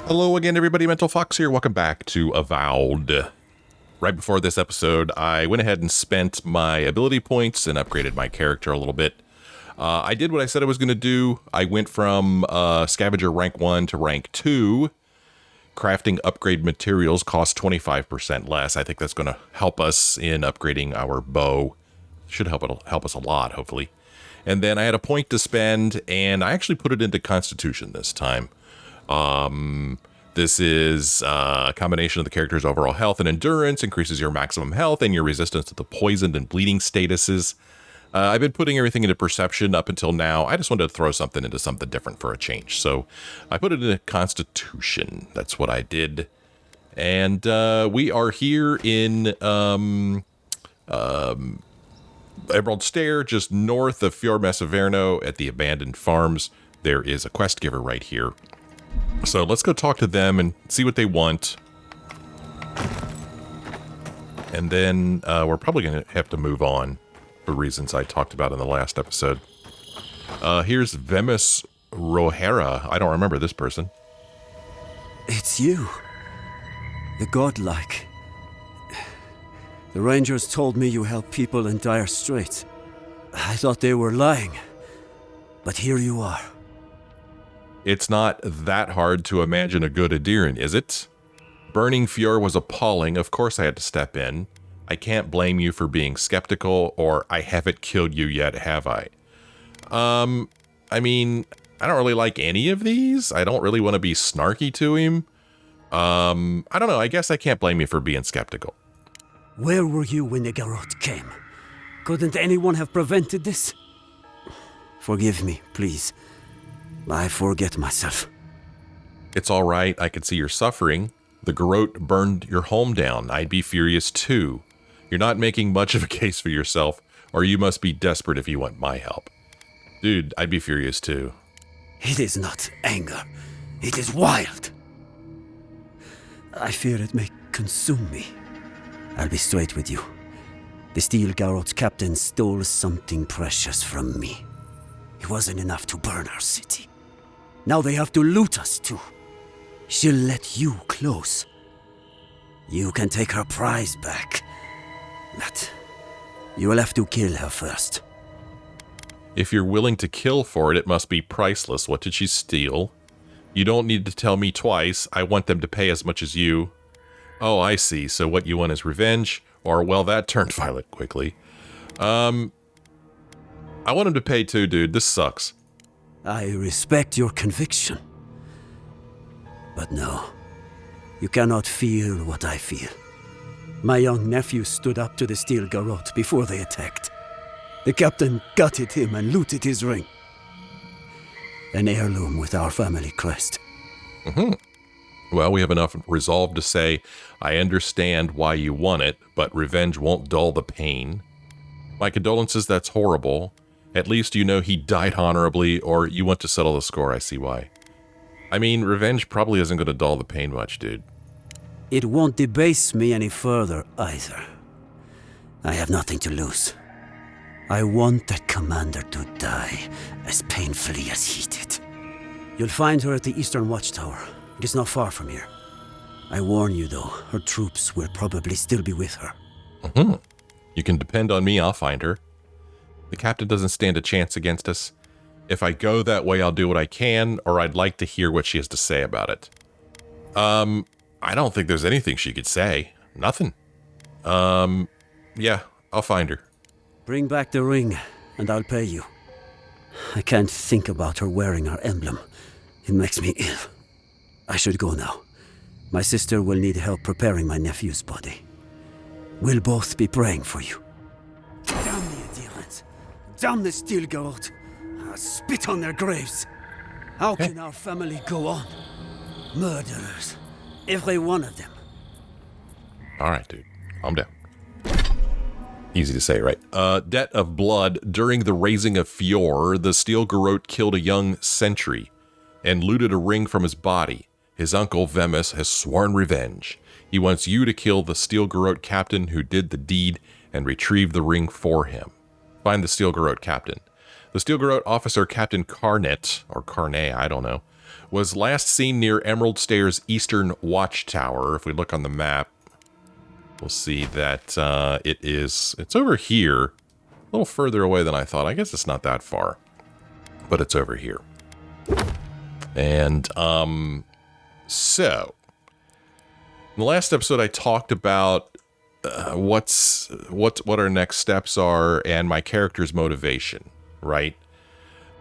Hello again, everybody. Mental Fox here. Welcome back to Avowed. Right before this episode, I went ahead and spent my ability points and upgraded my character a little bit. I did what I said I was going to do. I went from Scavenger rank 1 to rank 2. Crafting upgrade materials cost 25% less. I think that's going to help us in upgrading our bow. Should help us a lot, hopefully. And then I had a point to spend, and I actually put it into Constitution this time. This is a combination of the character's overall health and endurance, increases your maximum health and your resistance to the poisoned and bleeding statuses. I've been putting everything into perception up until now. I just wanted to throw something into something different for a change. So I put it into Constitution. That's what I did. And we are here in Emerald Stair, just north of Fior Messeverno at the Abandoned Farms. There is a quest giver right here. So let's go talk to them and see what they want. And then we're probably going to have to move on for reasons I talked about in the last episode. Here's Vemus Rohera. I don't remember this person. It's you. The godlike. The rangers told me you help people in dire straits. I thought they were lying. But here you are. It's not that hard to imagine a good Adiran, is it? Burning Fior was appalling. Of course I had to step in. I can't blame you for being skeptical, or I haven't killed you yet, have I? I mean, I don't really like any of these. I don't really want to be snarky to him. I don't know. I guess I can't blame you for being skeptical. Where were you when the Garrote came? Couldn't anyone have prevented this? Forgive me, please. I forget myself. It's all right. I can see you're suffering. The Garrote burned your home down. I'd be furious too. You're not making much of a case for yourself, or you must be desperate if you want my help. Dude, I'd be furious too. It is not anger. It is wild. I fear it may consume me. I'll be straight with you. The Steel Garrote's captain stole something precious from me. It wasn't enough to burn our city. Now they have to loot us too. She'll let you close. You can take her prize back. But you will have to kill her first. If you're willing to kill for it, it must be priceless. What did she steal? You don't need to tell me twice. I want them to pay as much as you. Oh, I see. So what you want is revenge? Or, well, that turned violent quickly. I want him to pay too, dude. This sucks. I respect your conviction. But no, you cannot feel what I feel. My young nephew stood up to the Steel Garrote before they attacked. The captain gutted him and looted his ring. An heirloom with our family crest. Well, we have enough resolve to say, I understand why you want it, but revenge won't dull the pain. My condolences, that's horrible. At least you know he died honorably, or you want to settle the score, I see why. I mean, revenge probably isn't going to dull the pain much, dude. It won't debase me any further, either. I have nothing to lose. I want that commander to die as painfully as he did. You'll find her at the Eastern Watchtower. It is not far from here. I warn you, though, her troops will probably still be with her. You can depend on me, I'll find her. The captain doesn't stand a chance against us. If I go that way, I'll do what I can, or I'd like to hear what she has to say about it. I don't think there's anything she could say. Nothing. Yeah, I'll find her. Bring back the ring, and I'll pay you. I can't think about her wearing our emblem. It makes me ill. I should go now. My sister will need help preparing my nephew's body. We'll both be praying for you. Damn the Adherents! Damn the Steel Garrote! I'll spit on their graves! How can our family go on? Murderers. Every one of them. All right, dude. Calm down. Easy to say, right? Debt of blood. During the raising of Fior, the Steel Garrote killed a young sentry and looted a ring from his body. His uncle, Vemus, has sworn revenge. He wants you to kill the Steel Garrote captain who did the deed and retrieve the ring for him. Find the Steel Garrote captain. The Steel Garrote officer, Captain Carnet, or Carnet, I don't know, was last seen near Emerald Stairs' eastern watchtower. If we look on the map, we'll see that it's over here, a little further away than I thought. I guess it's not that far, but it's over here. And so in the last episode, I talked about what our next steps are and my character's motivation, right?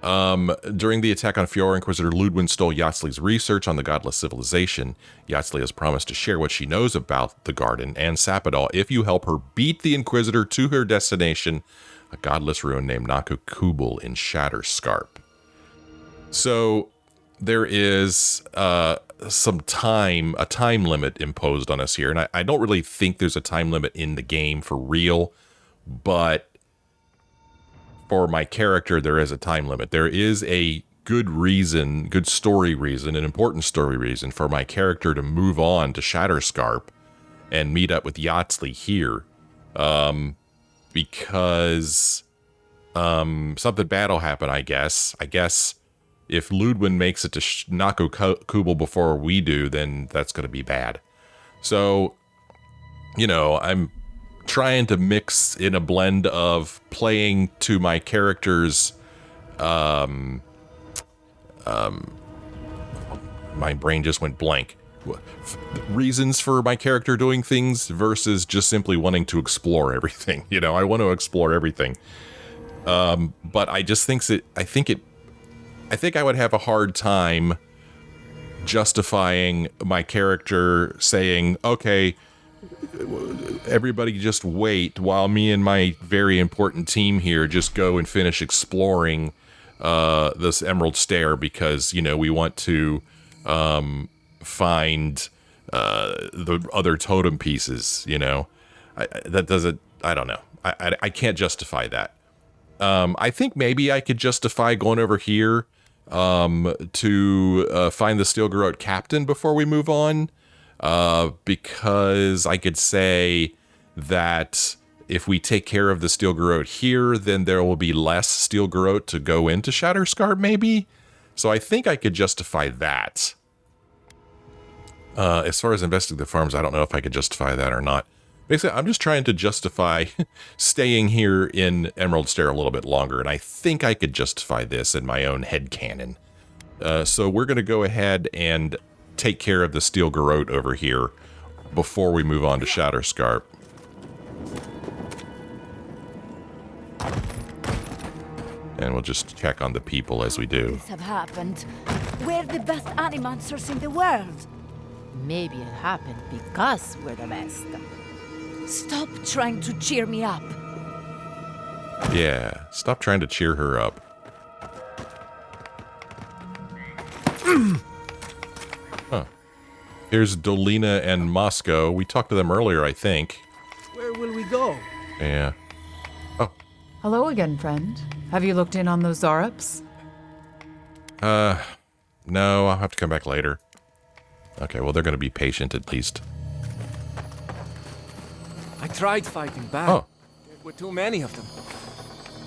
During the attack on Fiora, Inquisitor Ludwin stole Yatzli's research on the godless civilization. Yatzli has promised to share what she knows about the garden and Sappadal if you help her beat the Inquisitor to her destination, a godless ruin named Naku Kubul in Shatterscarp. So there is a time limit imposed on us here, and I don't really think there's a time limit in the game for real, but for my character, there is a time limit. There is a good reason, good story reason, an important story reason for my character to move on to Shatterscarp and meet up with Yatzli here. Because something bad will happen, I guess. I guess if Ludwin makes it to Naku Kubul before we do, then that's going to be bad. So, you know, I'm trying to mix in a blend of playing to my character's my brain just went blank. Reasons for my character doing things versus just simply wanting to explore everything. You know, I want to explore everything. But I just think I think I would have a hard time justifying my character saying, okay, everybody just wait while me and my very important team here just go and finish exploring this Emerald Stair because, you know, we want to find the other totem pieces, you know. I don't know. I can't justify that. I think maybe I could justify going over here to find the Steel Garrote captain before we move on. Because I could say that if we take care of the Steel Garrote here, then there will be less Steel Garrote to go into Shatterscarp, maybe? So I think I could justify that. As far as investing the farms, I don't know if I could justify that or not. Basically, I'm just trying to justify staying here in Emerald Stair a little bit longer, and I think I could justify this in my own headcanon. So we're going to go ahead and take care of the Steel Garrote over here before we move on to Shatterscarp. And we'll just check on the people as we do. This have happened. We're the best animancers in the world. Maybe it happened because we're the best. Stop trying to cheer me up. Yeah, stop trying to cheer her up. Huh. Here's Dolina and Moscow. We talked to them earlier, I think. Where will we go? Yeah. Oh. Hello again, friend. Have you looked in on those Zarups? No, I'll have to come back later. Okay, well, they're going to be patient at least. I tried fighting back. Oh. There were too many of them.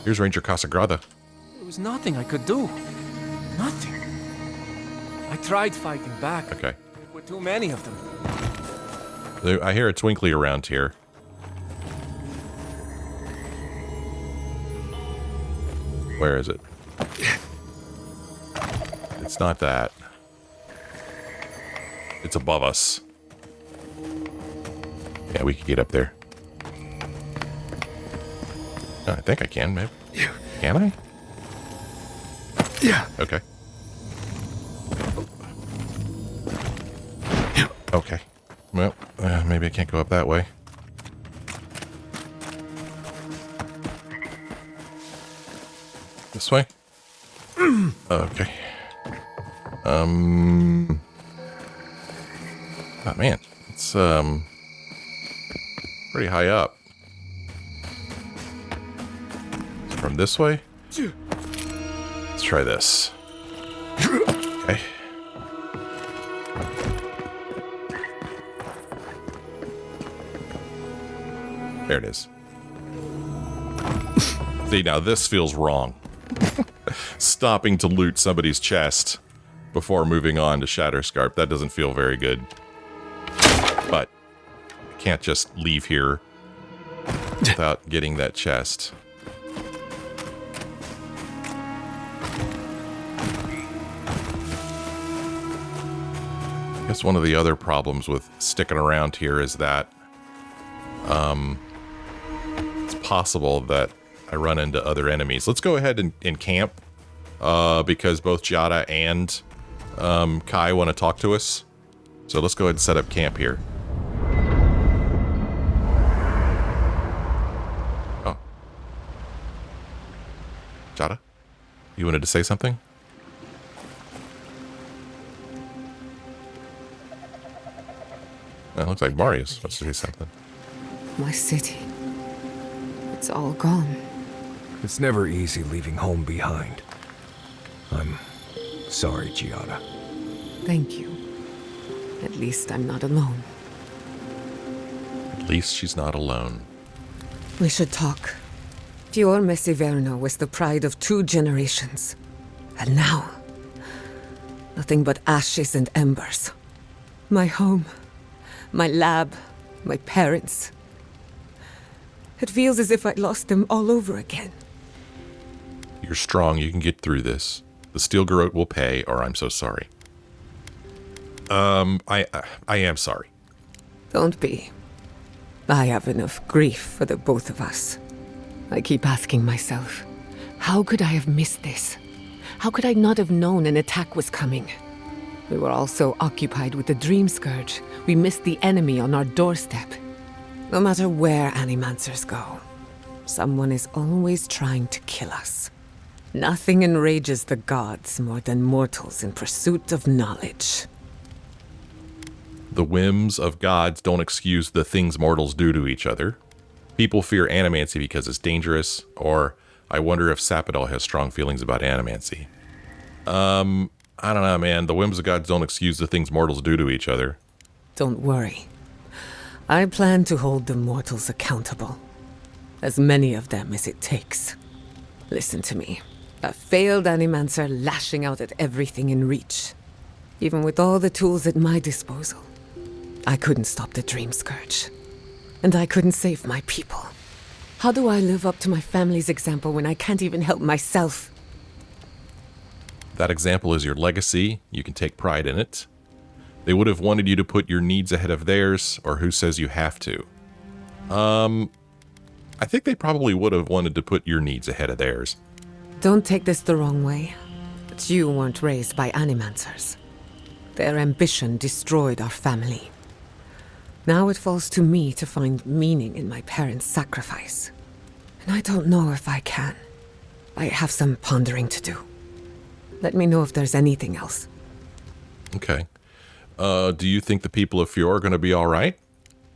Here's Ranger Casagrada. There was nothing I could do. Nothing. I tried fighting back. Okay. There were too many of them. I hear a twinkly around here. Where is it? It's not that. It's above us. Yeah, we can get up there. Oh, I think I can, maybe. Can I? Yeah. Okay. Okay. Well, maybe I can't go up that way. This way? Okay. Oh man, it's pretty high up. From this way? Let's try this. Okay. There it is. See, now this feels wrong. Stopping to loot somebody's chest before moving on to Shatterscarp. That doesn't feel very good. But I can't just leave here without getting that chest. I guess one of the other problems with sticking around here is that it's possible that I run into other enemies. Let's go ahead and camp because both Giada and Kai want to talk to us. So let's go ahead and set up camp here. Oh. Giada? You wanted to say something? It looks like Mario's supposed to say something. My city. It's all gone. It's never easy leaving home behind. I'm sorry, Giada. Thank you. At least I'm not alone. At least she's not alone. We should talk. Fior Messiverno was the pride of 2 generations. And now, nothing but ashes and embers. My home, my lab, my parents. It feels as if I lost them all over again. You're strong. You can get through this. The Steel Garrote will pay, or I'm so sorry. I am sorry. Don't be. I have enough grief for the both of us. I keep asking myself, how could I have missed this? How could I not have known an attack was coming? We were all so occupied with the Dream Scourge, we missed the enemy on our doorstep. No matter where Animancers go, someone is always trying to kill us. Nothing enrages the gods more than mortals in pursuit of knowledge. The whims of gods don't excuse the things mortals do to each other. People fear animancy because it's dangerous, or I wonder if Sapidal has strong feelings about animancy. I don't know, man. The whims of gods don't excuse the things mortals do to each other. Don't worry. I plan to hold the mortals accountable. As many of them as it takes. Listen to me. A failed Animancer lashing out at everything in reach. Even with all the tools at my disposal, I couldn't stop the Dream Scourge. And I couldn't save my people. How do I live up to my family's example when I can't even help myself? That example is your legacy. You can take pride in it. They would have wanted you to put your needs ahead of theirs, or who says you have to? I think they probably would have wanted to put your needs ahead of theirs. Don't take this the wrong way, but you weren't raised by Animancers. Their ambition destroyed our family. Now it falls to me to find meaning in my parents' sacrifice. And I don't know if I can. I have some pondering to do. Let me know if there's anything else. Okay. Do you think the people of Fior are going to be all right?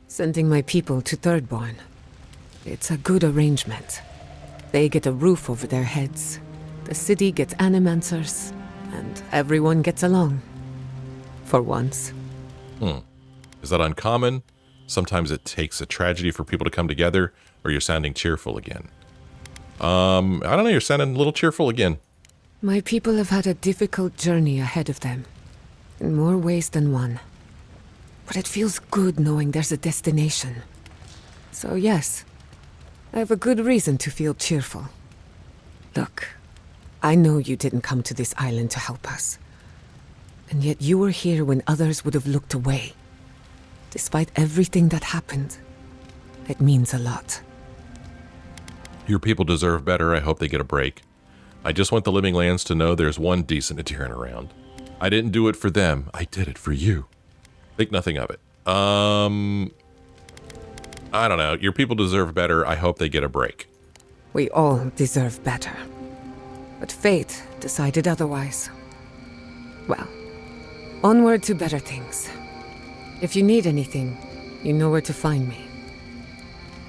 Sending my people to Thirdborn. It's a good arrangement. They get a roof over their heads. The city gets Animancers, and everyone gets along. For once. Is that uncommon? Sometimes it takes a tragedy for people to come together, or you're sounding cheerful again. I don't know, you're sounding a little cheerful again. My people have had a difficult journey ahead of them. In more ways than one. But it feels good knowing there's a destination. So yes, I have a good reason to feel cheerful. Look, I know you didn't come to this island to help us. And yet you were here when others would have looked away. Despite everything that happened, it means a lot. Your people deserve better. I hope they get a break. I just want the Living Lands to know there's one decent Atyran around. I didn't do it for them. I did it for you. Think nothing of it. I don't know. Your people deserve better. I hope they get a break. We all deserve better. But fate decided otherwise. Well, onward to better things. If you need anything, you know where to find me.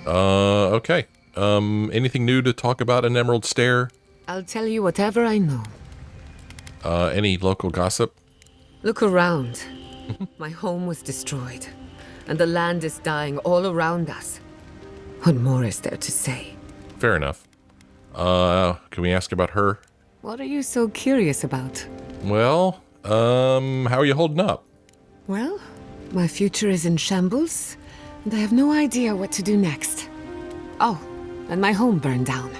Okay. Anything new to talk about in Emerald Stair? I'll tell you whatever I know. Any local gossip? Look around. My home was destroyed, and the land is dying all around us. What more is there to say? Fair enough. Can we ask about her? What are you so curious about? Well, How are you holding up? Well, my future is in shambles, and I have no idea what to do next. Oh, and my home burned down.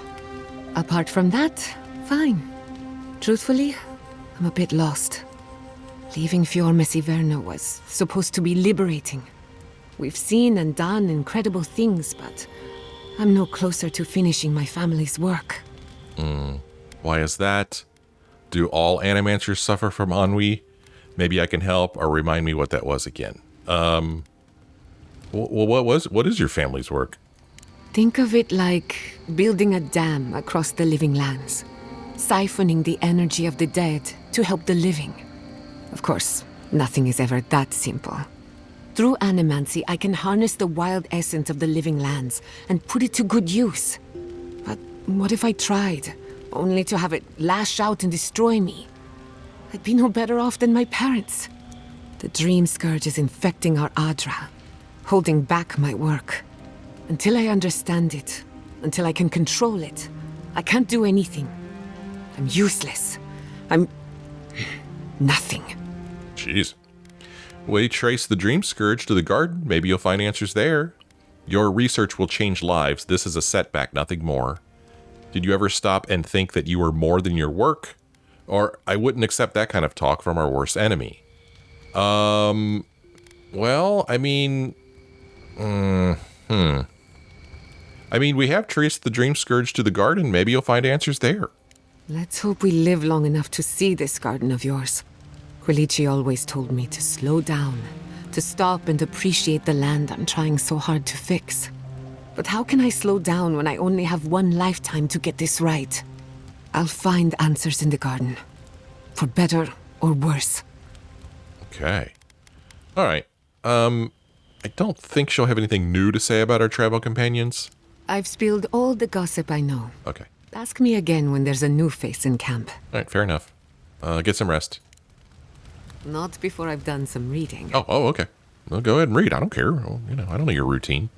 Apart from that, fine. Truthfully, I'm a bit lost. Leaving Fior Messiverno was supposed to be liberating. We've seen and done incredible things, but I'm no closer to finishing my family's work. Why is that? Do all animancers suffer from ennui? Maybe I can help, or remind me what that was again. Well, what is your family's work? Think of it like building a dam across the living lands, siphoning the energy of the dead to help the living. Of course, nothing is ever that simple. Through animancy, I can harness the wild essence of the living lands and put it to good use. But what if I tried, only to have it lash out and destroy me? I'd be no better off than my parents. The dream scourge is infecting our Adra, holding back my work. Until I understand it, until I can control it, I can't do anything. I'm useless. I'm nothing. Jeez. We trace the dream scourge to the garden. Maybe you'll find answers there. Your research will change lives. This is a setback, nothing more. Did you ever stop and think that you were more than your work? Or I wouldn't accept that kind of talk from our worst enemy. Well, I mean... I mean, we have traced the dream scourge to the garden. Maybe you'll find answers there. Let's hope we live long enough to see this garden of yours. Quilici always told me to slow down, to stop and appreciate the land I'm trying so hard to fix. But how can I slow down when I only have one lifetime to get this right? I'll find answers in the garden. For better or worse. Okay. All right. I don't think she'll have anything new to say about our travel companions. I've spilled all the gossip I know. Okay. Ask me again when there's a new face in camp. All right, fair enough. Get some rest. Not before I've done some reading. Oh, okay. Well, go ahead and read. I don't care. Well, I don't know your routine.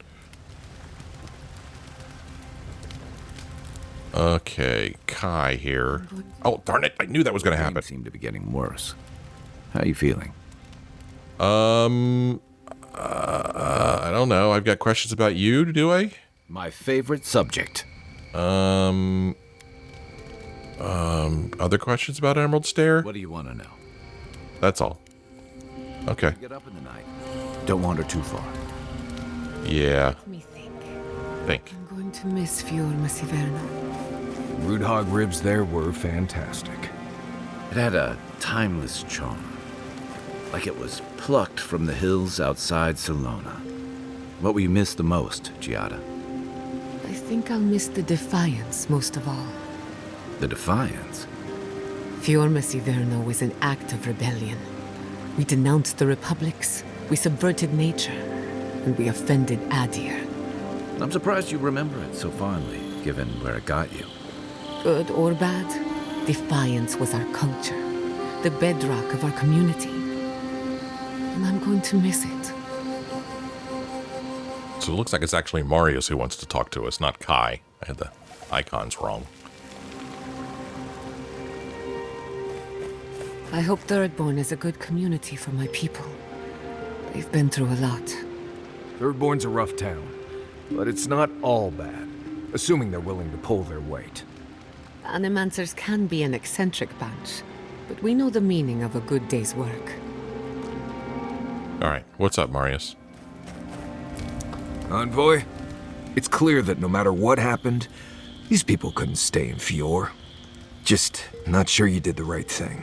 Okay, Kai here. Oh, darn it. I knew that was going to happen. Seem to be getting worse. How are you feeling? I don't know. I've got questions about you, do I? My favorite subject. Other questions about Emerald Stair? What do you want to know? That's all. Okay. Get up in the night. Don't wander too far. Yeah. Let me Think. I'm going to miss Fior Messiverno. Root hog ribs there were fantastic. It had a timeless charm. Like it was plucked from the hills outside Salona. What will you miss the most, Giada? I think I'll miss the defiance most of all. The Defiance? Fior Messiverno was an act of rebellion. We denounced the republics, we subverted nature, and we offended Adir. I'm surprised you remember it so fondly, given where it got you. Good or bad, defiance was our culture, the bedrock of our community. And I'm going to miss it. So it looks like it's actually Marius who wants to talk to us, not Kai. I had the icons wrong. I hope Thirdborn is a good community for my people. They've been through a lot. Thirdborn's a rough town, but it's not all bad, assuming they're willing to pull their weight. Animancers can be an eccentric bunch, but we know the meaning of a good day's work. All right, what's up, Marius? Envoy, it's clear that no matter what happened, these people couldn't stay in Fior. Just not sure you did the right thing.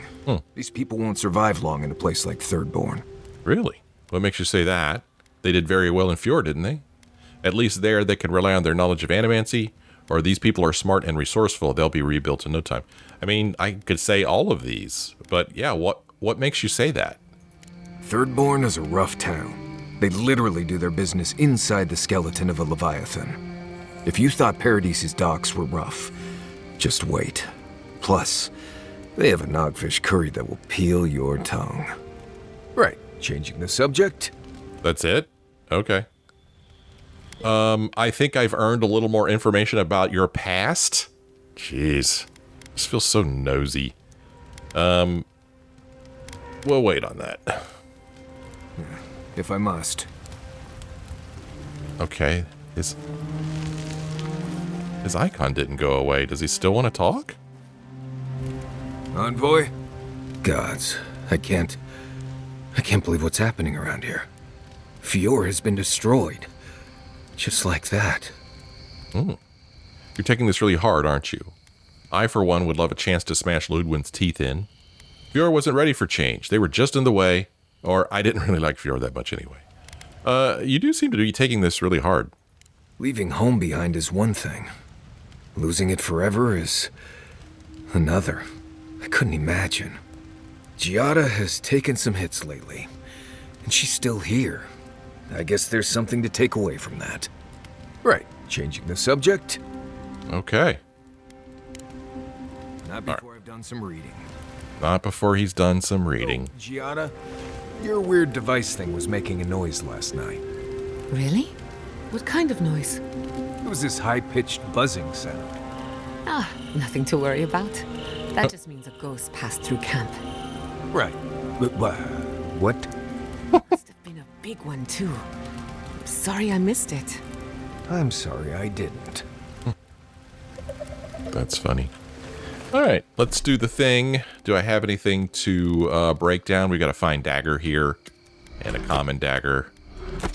These people won't survive long in a place like Thirdborn. Really? What makes you say that? They did very well in Fjord, didn't they? At least there they can rely on their knowledge of animancy, or these people are smart and resourceful. They'll be rebuilt in no time. I mean, I could say all of these, but yeah, what makes you say that? Thirdborn is a rough town. They literally do their business inside the skeleton of a Leviathan. If you thought Paradise's docks were rough, just wait. Plus, they have a nogfish curry that will peel your tongue. Right, changing the subject? That's it? Okay. I think I've earned a little more information about your past. Jeez. This feels so nosy. we'll wait on that. If I must. Okay. His icon didn't go away. Does he still want to talk? Envoy? Gods, I can't believe what's happening around here. Fior has been destroyed. Just like that. You're taking this really hard, aren't you? I, for one, would love a chance to smash Ludwin's teeth in. Fior wasn't ready for change. They were just in the way. Or I didn't really like Fior that much anyway. You do seem to be taking this really hard. Leaving home behind is one thing. Losing it forever is another. I couldn't imagine. Giada has taken some hits lately, and she's still here. I guess there's something to take away from that. Right, changing the subject? Okay. Not before I've done some reading. Not before he's done some reading. Oh, Giada, your weird device thing was making a noise last night. Really? What kind of noise? It was this high-pitched buzzing sound. Ah, nothing to worry about. That just means a ghost passed through camp. Right. But what? Must have been a big one, too. I'm sorry I missed it. I'm sorry I didn't. That's funny. All right, let's do the thing. Do I have anything to break down? We got a fine dagger here, and a common dagger,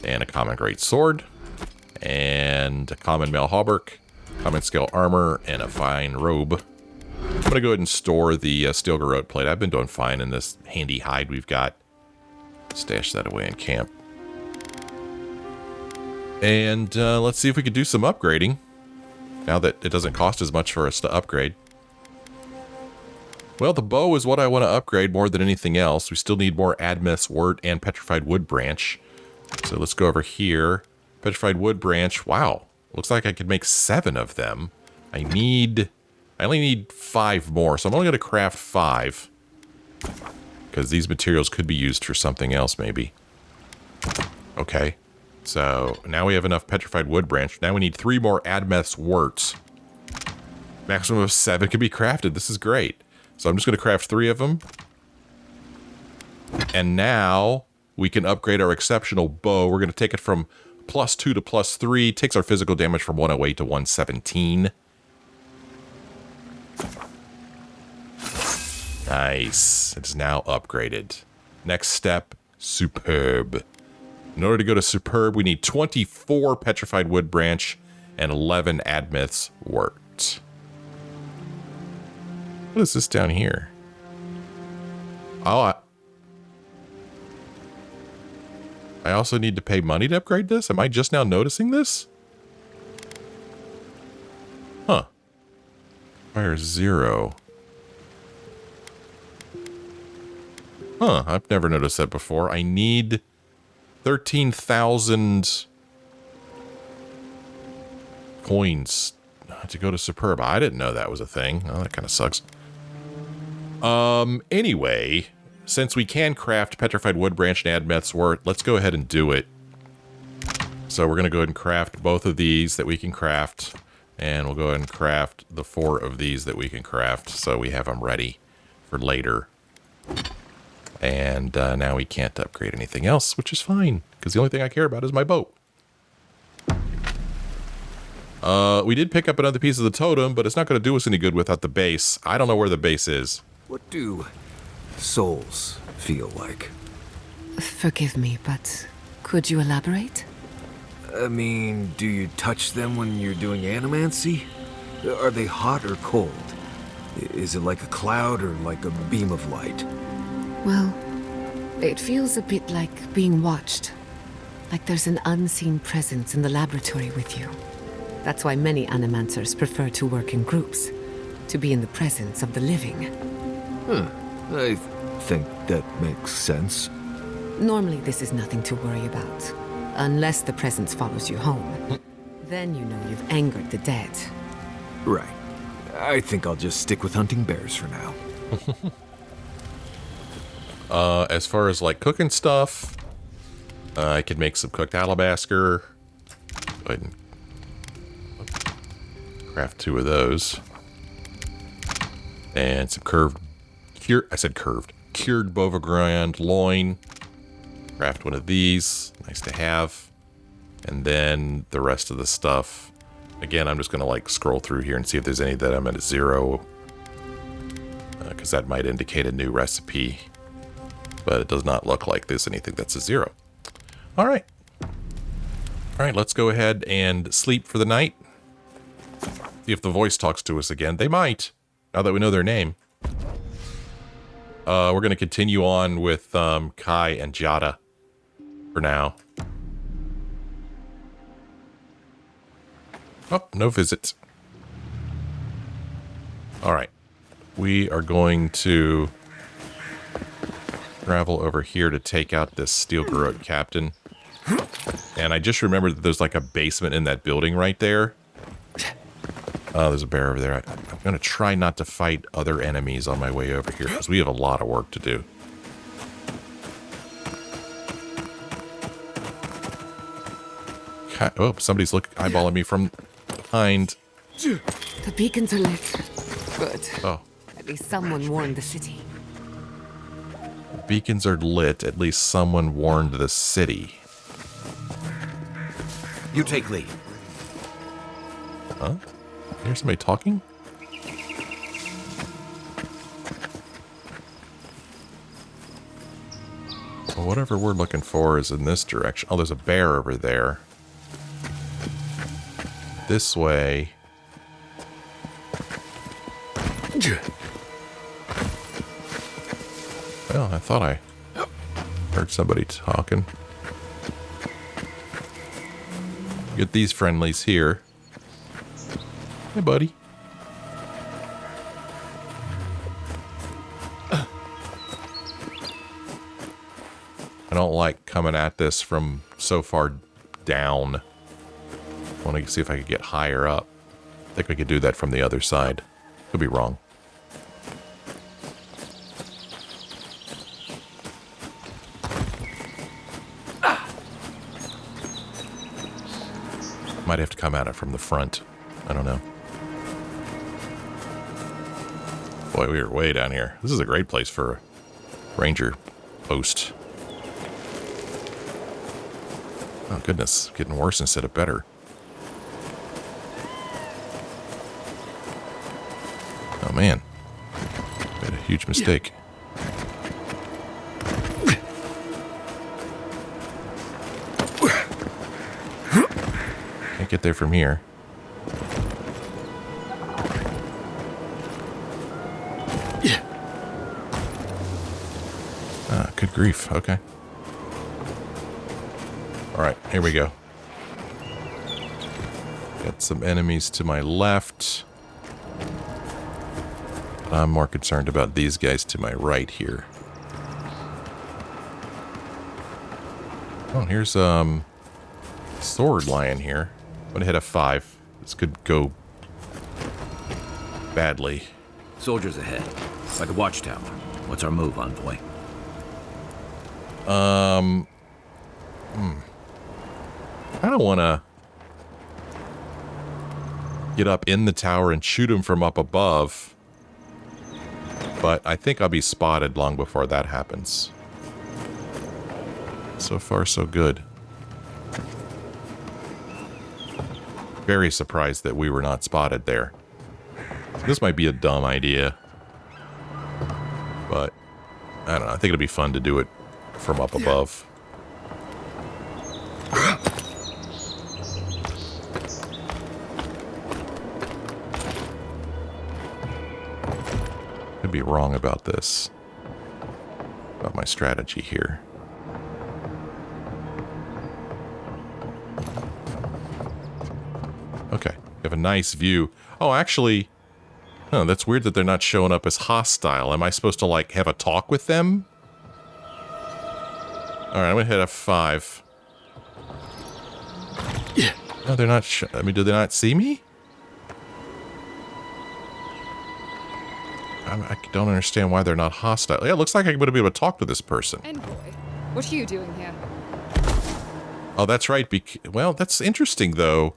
and a common great sword, and a common mail hauberk, common scale armor, and a fine robe. I'm gonna go ahead and store the steel garrote plate. I've been doing fine in this handy hide we've got. Stash that away in camp. And let's see if we could do some upgrading. Now that it doesn't cost as much for us to upgrade. Well, the bow is what I want to upgrade more than anything else. We still need more Admeth's wort and petrified wood branch. So let's go over here. Petrified wood branch. Wow. Looks like I could make 7 of them. I only need 5 more, so I'm only going to craft 5. Because these materials could be used for something else, maybe. Okay. So now we have enough petrified wood branch. Now we need 3 more Admeth's worts. Maximum of 7 can be crafted. This is great. So I'm just going to craft 3 of them. And now we can upgrade our exceptional bow. We're going to take it from +2 to +3. Takes our physical damage from 108 to 117. Nice. It's now upgraded. Next step, superb. In order to go to superb, we need 24 petrified wood branch and 11 Admeth's wort. What is this down here? Oh, I also need to pay money to upgrade this? Am I just now noticing this? Huh. Fire 0. Huh, I've never noticed that before. I need 13,000 coins to go to superb. I didn't know that was a thing. Oh, that kind of sucks. Anyway, since we can craft petrified wood branch and Admeth's wort, let's go ahead and do it. So we're going to go ahead and craft both of these that we can craft, and we'll go ahead and craft the 4 of these that we can craft, so we have them ready for later. And now we can't upgrade anything else, which is fine, because the only thing I care about is my boat. We did pick up another piece of the totem, but it's not going to do us any good without the base. I don't know where the base is. What do souls feel like? Forgive me, but could you elaborate? I mean, do you touch them when you're doing animancy? Are they hot or cold? Is it like a cloud or like a beam of light? Well, it feels a bit like being watched. Like there's an unseen presence in the laboratory with you. That's why many animancers prefer to work in groups, to be in the presence of the living. I think that makes sense. Normally this is nothing to worry about, unless the presence follows you home. Then you know you've angered the dead. Right. I think I'll just stick with hunting bears for now. As far as like cooking stuff, I could make some cooked alabaster. Go ahead and craft 2 of those. And some curved cured Beauregard loin. Craft one of these. Nice to have. And then the rest of the stuff. Again, I'm just going to like scroll through here and see if there's any that I'm at a 0. Because that might indicate a new recipe. But it does not look like there's anything that's a 0. All right. All right, let's go ahead and sleep for the night. See if the voice talks to us again. They might, now that we know their name. We're going to continue on with Kai and Jada for now. Oh, no visits. All right. We are going to travel over here to take out this steel garrote captain. And I just remembered that there's like a basement in that building right there. Oh, there's a bear over there. I'm going to try not to fight other enemies on my way over here because we have a lot of work to do. Oh, somebody's eyeballing me from behind. The beacons are lit. Good. Oh. At least someone warned the city. Beacons are lit. At least someone warned the city. You take lead. Huh? Here's somebody talking? Well, whatever we're looking for is in this direction. Oh, there's a bear over there. This way. Well, I thought I heard somebody talking. Get these friendlies here. Hey, buddy. I don't like coming at this from so far down. I want to see if I could get higher up. I think we could do that from the other side. Could be wrong. Might have to come at it from the front. I don't know. Boy, we are way down here. This is a great place for a ranger post. Oh, goodness. Getting worse instead of better. Oh, man. Made a huge mistake. Can't get there from here. Ah, good grief. Okay. All right, here we go. Got some enemies to my left. But I'm more concerned about these guys to my right here. Oh, here's sword lying here. I'm gonna hit a 5. This could go badly. Soldiers ahead, like a watchtower. What's our move, envoy? I don't want to get up in the tower and shoot him from up above, but I think I'll be spotted long before that happens. So far, so good. Very surprised that we were not spotted there. This might be a dumb idea, but I don't know. I think it'll be fun to do it from up above. Could be wrong about this, about my strategy here. Okay, we have a nice view. Oh, actually, oh, that's weird that they're not showing up as hostile. Am I supposed to, like, have a talk with them? Alright, I'm gonna hit F5. No, they're not I mean, do they not see me? I don't understand why they're not hostile. Yeah, it looks like I'm gonna be able to talk to this person. Envoy, what are you doing here? Oh, that's right. Well, that's interesting, though.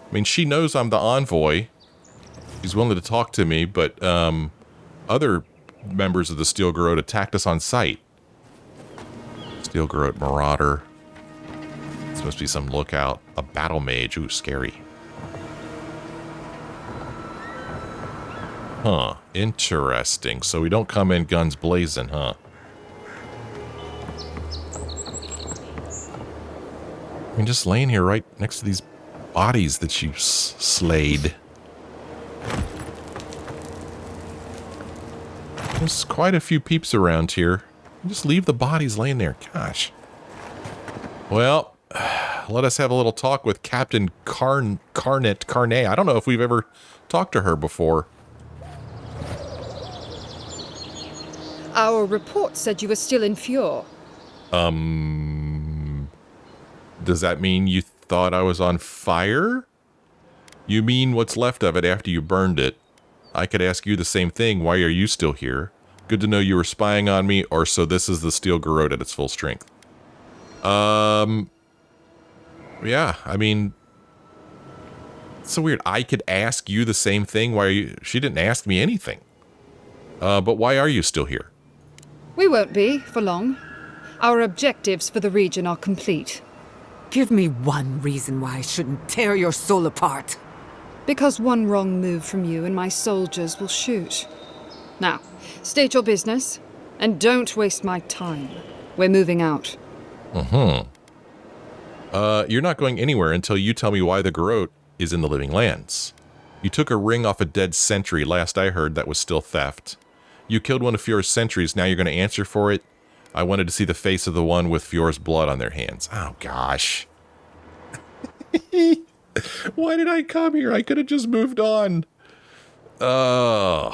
I mean, she knows I'm the envoy. She's willing to talk to me, but other members of the Steel Garrote attacked us on sight. Steel Garrote Marauder. This must be some lookout. A battle mage. Ooh, scary. Huh. Interesting. So we don't come in guns blazing, huh? I mean, just laying here right next to these bodies that you slayed. There's quite a few peeps around here. Just leave the bodies laying there. Gosh. Well, let us have a little talk with Captain Carnet. I don't know if we've ever talked to her before. Our report said you were still in Fjord. Does that mean you thought I was on fire? You mean what's left of it after you burned it? I could ask you the same thing. Why are you still here? Good to know you were spying on me, or so this is the Steel Garrote at its full strength. Yeah, I mean, it's so weird. I could ask you the same thing. Why are you? She didn't ask me anything. But why are you still here? We won't be for long. Our objectives for the region are complete. Give me one reason why I shouldn't tear your soul apart. Because one wrong move from you and my soldiers will shoot. Now, state your business, and don't waste my time. We're moving out. You're not going anywhere until you tell me why the Garrote is in the Living Lands. You took a ring off a dead sentry. Last I heard, that was still theft. You killed one of Fjord's sentries. Now you're going to answer for it? I wanted to see the face of the one with Fjord's blood on their hands. Oh, gosh. Why did I come here? I could have just moved on. I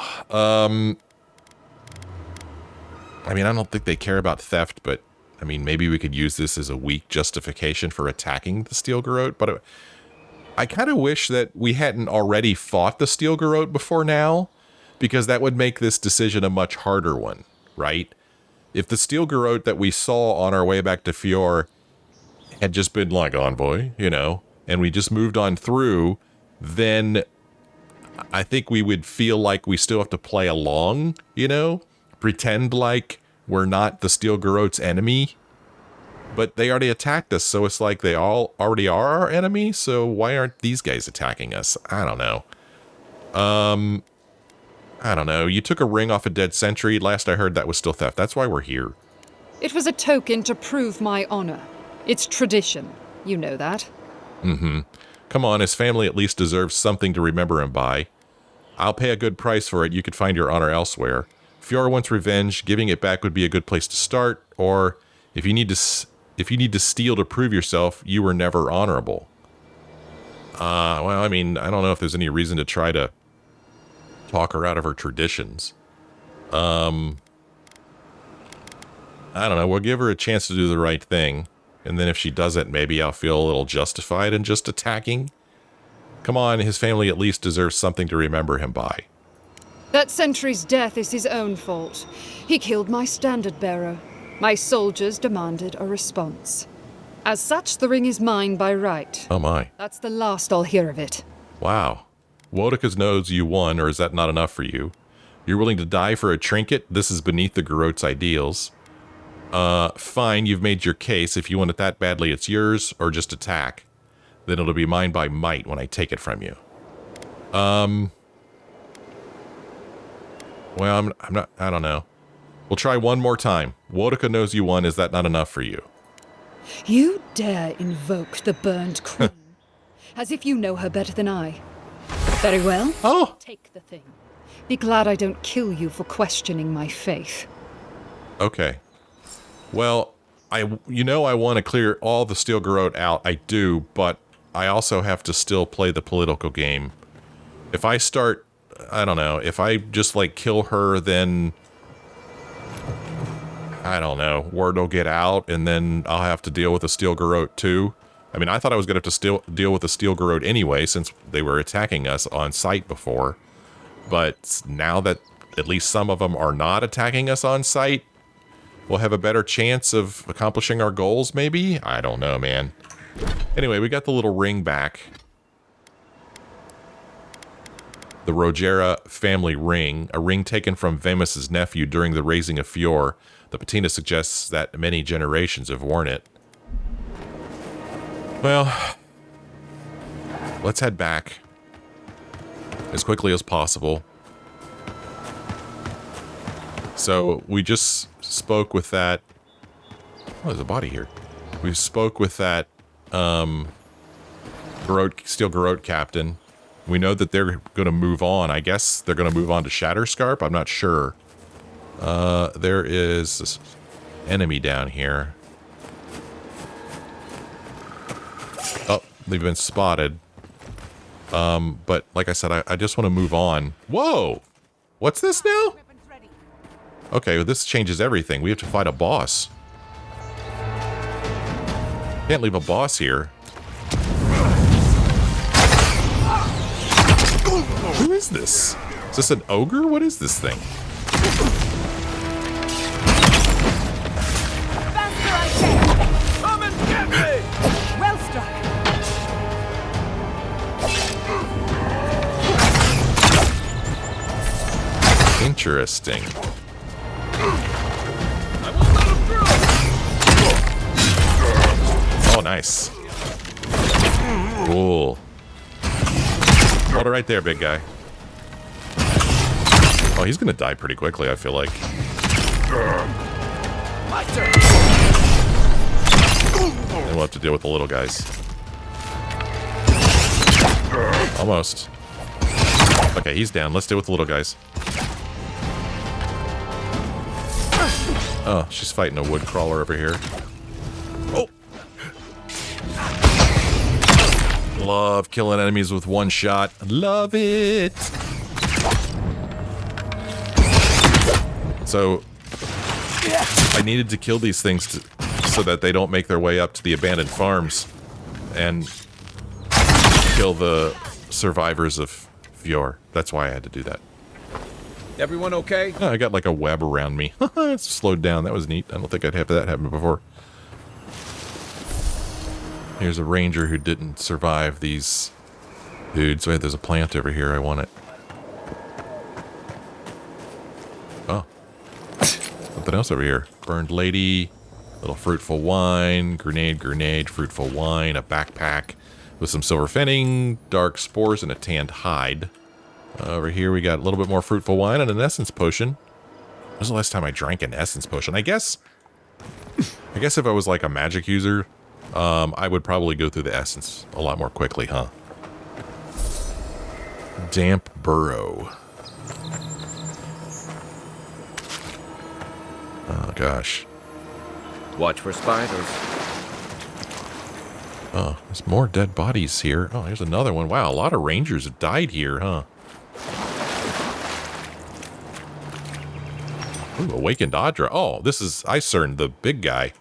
mean, I don't think they care about theft, but I mean, maybe we could use this as a weak justification for attacking the Steel Garrote, but I kind of wish that we hadn't already fought the Steel Garrote before now, because that would make this decision a much harder one, right? If the Steel Garrote that we saw on our way back to Fjord had just been like envoy, you know, and we just moved on through, then I think we would feel like we still have to play along, you know, pretend like we're not the Steel Garrote's enemy. But they already attacked us, so it's like they all already are our enemy, so why aren't these guys attacking us? I don't know. I don't know. You took a ring off a dead sentry. Last I heard, that was still theft. That's why we're here. It was a token to prove my honor. It's tradition. You know that. Mm-hmm. Come on, his family at least deserves something to remember him by. I'll pay a good price for it. You could find your honor elsewhere. Fjord wants revenge. Giving it back would be a good place to start. Or if you need to steal to prove yourself, you were never honorable. Well, I mean, I don't know if there's any reason to try to talk her out of her traditions. I don't know. We'll give her a chance to do the right thing. And then if she doesn't, maybe I'll feel a little justified in just attacking. Come on, his family at least deserves something to remember him by. That sentry's death is his own fault. He killed my standard bearer. My soldiers demanded a response. As such, the ring is mine by right. Oh my. That's the last I'll hear of it. Wow. Woedica knows you won, or is that not enough for you? You're willing to die for a trinket? This is beneath the Garrote's ideals. Fine, you've made your case. If you want it that badly, it's yours, or just attack. Then it'll be mine by might when I take it from you. Well, I'm not, I don't know. We'll try one more time. Woedica knows you won. Is that not enough for you? You dare invoke the burned queen, as if you know her better than I. Very well. Oh! Take the thing. Be glad I don't kill you for questioning my faith. Okay. Well, I want to clear all the Steel Garrote out. I do, but I also have to still play the political game. If I start, I don't know, if I just like kill her, then I don't know, word will get out, and then I'll have to deal with the Steel Garrote too. I mean, I thought I was going to have to deal with the Steel Garrote anyway, since they were attacking us on sight before. But now that at least some of them are not attacking us on sight, we'll have a better chance of accomplishing our goals, maybe? I don't know, man. Anyway, we got the little ring back. the Rogera family ring, a ring taken from Vemus's nephew during the raising of Fjord. The patina suggests that many generations have worn it. Well, let's head back as quickly as possible. So we just spoke with that. Oh, there's a body here. We spoke with that Steel Garrote captain. We know that they're going to move on. I guess they're going to move on to Shatterscarp. I'm not sure. There is this enemy down here. Oh, they've been spotted. But like I said, I just want to move on. Whoa! What's this now? Okay, well, this changes everything. We have to fight a boss. Can't leave a boss here. Who is this? Is this an ogre? What is this thing? Faster, I say! Come and get me! Well struck! Interesting. I won't let him through! Oh, nice. Cool. Hold it right there, big guy. Oh, he's gonna die pretty quickly, I feel like. My turn! Then we'll have to deal with the little guys. Almost. Okay, he's down. Let's deal with the little guys. Oh, she's fighting a wood crawler over here. Oh! Love killing enemies with one shot. Love it! So, I needed to kill these things so that they don't make their way up to the abandoned farms and kill the survivors of Fjord. That's why I had to do that. Everyone okay? Oh, I got like a web around me. It's slowed down. That was neat. I don't think I'd have that happen before. Here's a ranger who didn't survive these dudes. Wait, there's a plant over here. I want it. Oh. Something else over here. Burned lady. Little fruitful wine. Grenade, fruitful wine. A backpack with some silver fenning, dark spores, and a tanned hide. Over here we got a little bit more fruitful wine and an essence potion. When was the last time I drank an essence potion? I guess if I was like a magic user, I would probably go through the essence a lot more quickly, huh? Damp burrow. Oh gosh. Watch for spiders. Oh, there's more dead bodies here. Oh, here's another one. Wow, a lot of rangers have died here, huh? Ooh, awakened Audra. Oh, this is Icern, the big guy.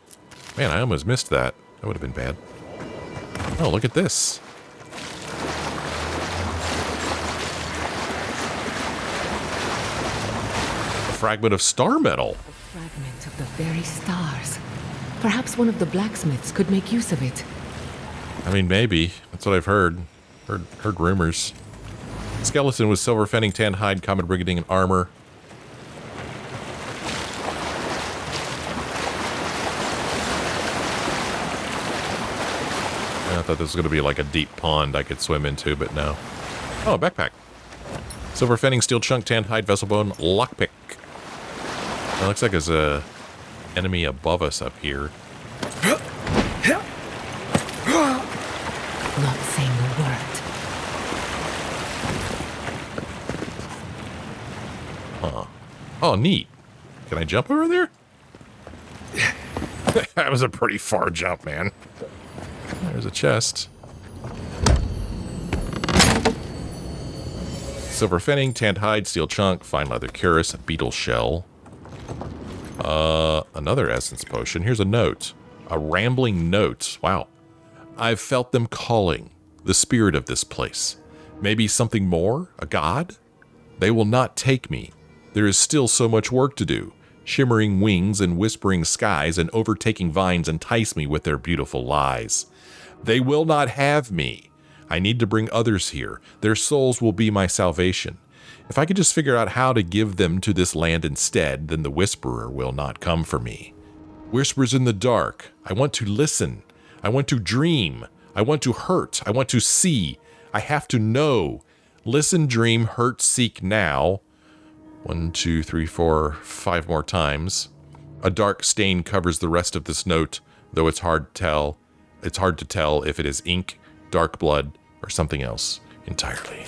Man, I almost missed that. That would have been bad. Oh, look at this. A fragment of star metal. A fragment of the very stars. Perhaps one of the blacksmiths could make use of it. I mean, maybe. That's what I've heard. Heard rumors. Skeleton with silver fenning, tanned hide, common brigading, and armor. I thought this was going to be like a deep pond I could swim into, but no. Oh, a backpack. Silver fenning, steel chunk, tanned hide, vessel bone, lockpick. It looks like there's a enemy above us up here. Not saying a word. Huh. Oh, neat. Can I jump over there? That was a pretty far jump, man. There's a chest. Silver fenning, tanned hide, steel chunk, fine leather cuirass, beetle shell. Another essence potion. Here's a note. A rambling note. Wow. I've felt them calling. The spirit of this place. Maybe something more? A god? They will not take me. There is still so much work to do. Shimmering wings and whispering skies and overtaking vines entice me with their beautiful lies. They will not have me. I need to bring others here. Their souls will be my salvation. If I could just figure out how to give them to this land instead, then the Whisperer will not come for me. Whispers in the dark. I want to listen. I want to dream. I want to hurt. I want to see. I have to know. Listen, dream, hurt, seek now. 1, 2, 3, 4, 5 more times. A dark stain covers the rest of this note, though it's hard to tell. It's hard to tell if it is ink, dark blood, or something else entirely.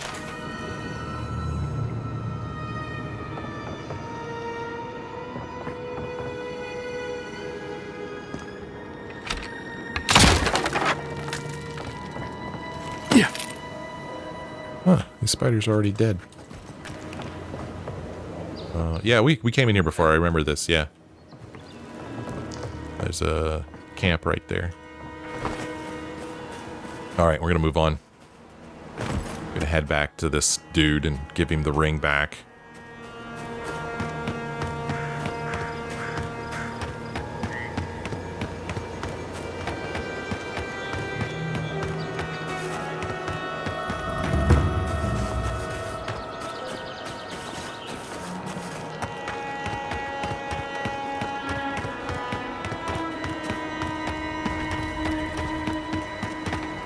Yeah. Huh, the spider's already dead. Yeah, we came in here before. I remember this, yeah. There's a camp right there. Alright, we're gonna move on. Gonna head back to this dude and give him the ring back.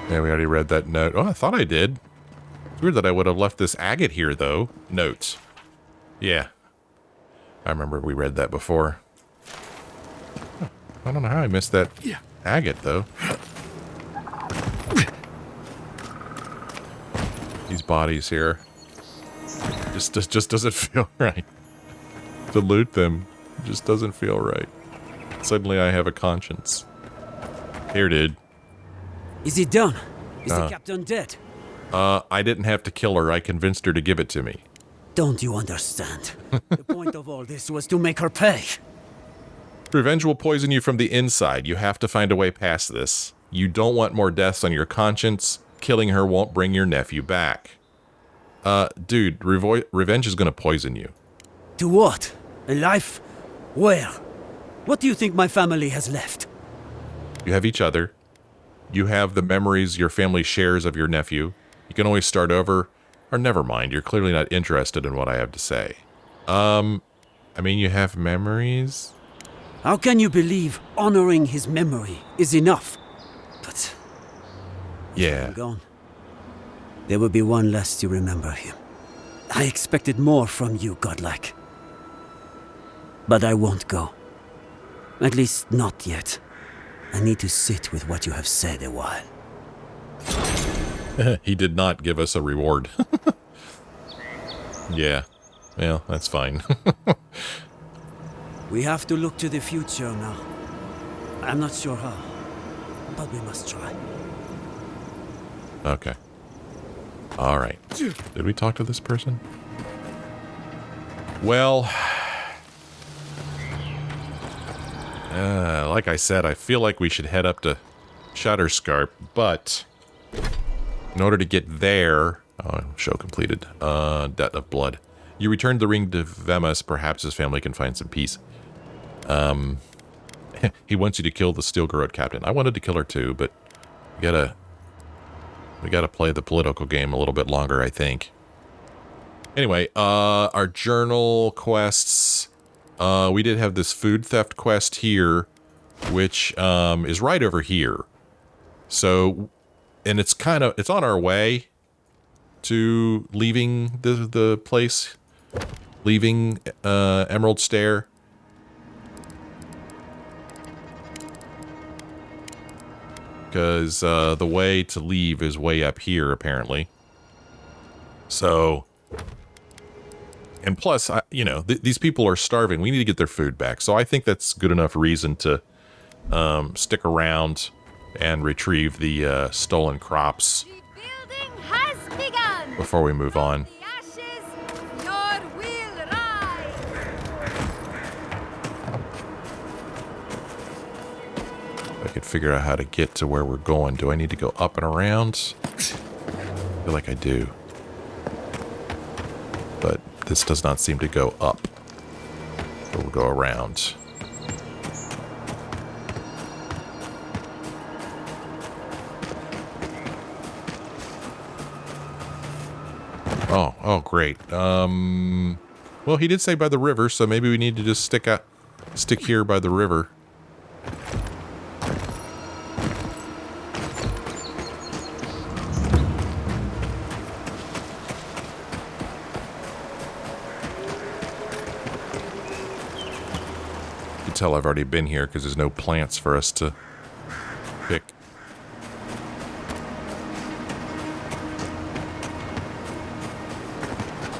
Yeah, we already read that note. Oh, I thought I did. It's weird that I would have left this agate here, though. Notes. Yeah. I remember we read that before. Huh. I don't know how I missed that agate, though. These bodies here. Just doesn't feel right. To loot them just doesn't feel right. Suddenly I have a conscience. Here, dude. Is it done? Is the captain dead? I didn't have to kill her. I convinced her to give it to me. Don't you understand? The point of all this was to make her pay. Revenge will poison you from the inside. You have to find a way past this. You don't want more deaths on your conscience. Killing her won't bring your nephew back. Dude, revenge is gonna poison you. To what? A life? Where? What do you think my family has left? You have each other. You have the memories your family shares of your nephew. You can always start over, or never mind, you're clearly not interested in what I have to say. I mean, you have memories? How can you believe honoring his memory is enough? But... yeah. I'm gone. There will be one less to remember him. I expected more from you, godlike. But I won't go. At least not yet. I need to sit with what you have said a while. He did not give us a reward. Yeah. Well, that's fine. We have to look to the future now. I'm not sure how, but we must try. Okay. All right. Did we talk to this person? Well... like I said, I feel like we should head up to Shadowscarp, but in order to get there... oh, show completed. Debt of blood. You returned the ring to Vemus. Perhaps his family can find some peace. He wants you to kill the Steel Garrote captain. I wanted to kill her too, but we gotta play the political game a little bit longer, I think. Anyway, our journal quests... we did have this food theft quest here, which is right over here. So, and it's on our way to leaving the place, leaving Emerald Stair. Because the way to leave is way up here, apparently. So... and plus, you know, these people are starving. We need to get their food back. So I think that's good enough reason to stick around and retrieve the stolen crops before we move on. I could figure out how to get to where we're going. Do I need to go up and around? I feel like I do. But this does not seem to go up. So we'll go around. Oh, great. Well, he did say by the river, so maybe we need to just stick here by the river. You can tell I've already been here because there's no plants for us to pick.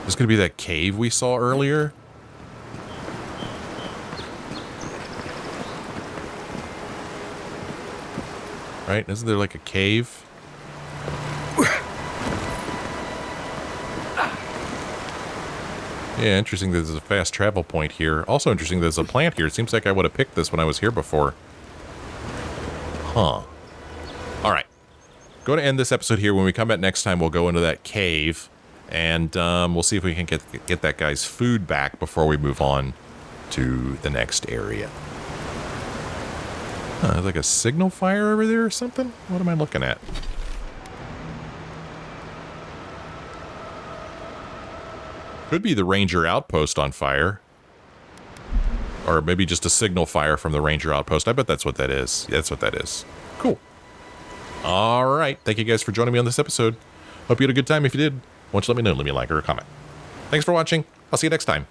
This gonna be that cave we saw earlier. Right? Isn't there like a cave? Yeah, interesting there's a fast travel point here. Also interesting there's a plant here. It seems like I would have picked this when I was here before. Huh. Alright. Going to end this episode here. When we come back next time, we'll go into that cave. And we'll see if we can get that guy's food back before we move on to the next area. There's like a signal fire over there or something? What am I looking at? Could be the ranger outpost on fire. Or maybe just a signal fire from the ranger outpost. I bet that's what that is. Yeah, that's what that is. Cool. All right. Thank you guys for joining me on this episode. Hope you had a good time. If you did, why don't you let me know? Leave me a like or a comment. Thanks for watching. I'll see you next time.